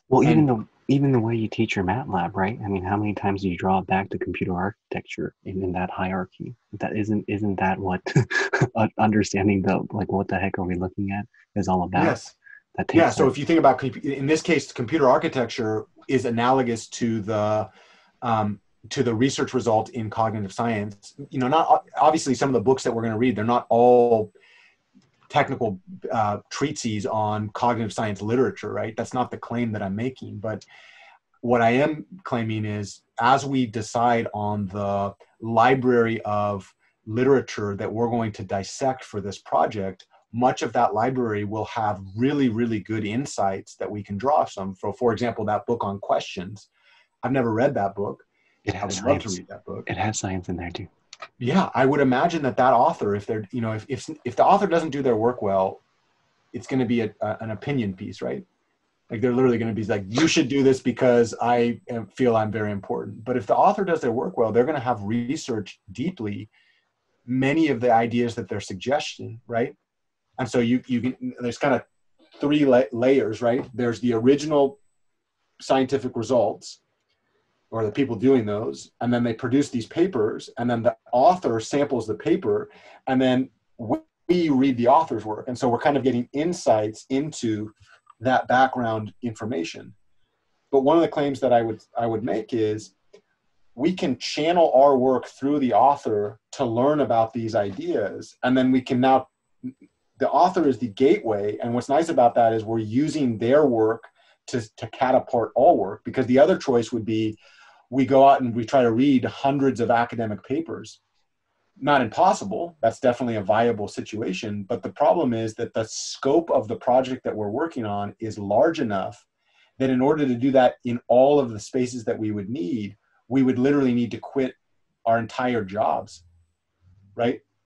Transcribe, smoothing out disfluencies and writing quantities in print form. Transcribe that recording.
Well, And even the way you teach your MATLAB, right? I mean, how many times do you draw it back to computer architecture in that hierarchy? That isn't that what understanding the like what the heck are we looking at is all about? yes, That yeah. takes So that. if you think about, in this case, computer architecture is analogous um, to the research result in cognitive science. You know, not obviously some of the books that we're going to read, they're not all technical treatises on cognitive science literature, right? That's not the claim that I'm making. But what I am claiming is as we decide on the library of literature that we're going to dissect for this project, much of that library will have really, really good insights that we can draw from. For example, that book on questions. I've never read that book. It I has would love to science. read that book. It has science in there too. Yeah, I would imagine that that author, if they're, you know, if the author doesn't do their work well, it's going to be an opinion piece, right? Like they're literally going to be like, you should do this because feel I'm very important. But if the author does their work well, they're going to have researched deeply many of the ideas that they're suggesting, right? And so you can, there's kind of three layers, right? There's the original scientific results or the people doing those, and then they produce these papers, and then the author samples the paper, and then we read the author's work. And so we're kind of getting insights into that background information. But one of the claims that I would make is we can channel our work through the author to learn about these ideas, and then we can now, the author is the gateway. And what's nice about that is we're using their work to catapult all work, because the other choice would be we go out and we try to read hundreds of academic papers. Not impossible. That's definitely a viable situation. But the problem is that the scope of the project that we're working on is large enough that in order to do that in all of the spaces that we would need, we would literally need to quit our entire jobs, right?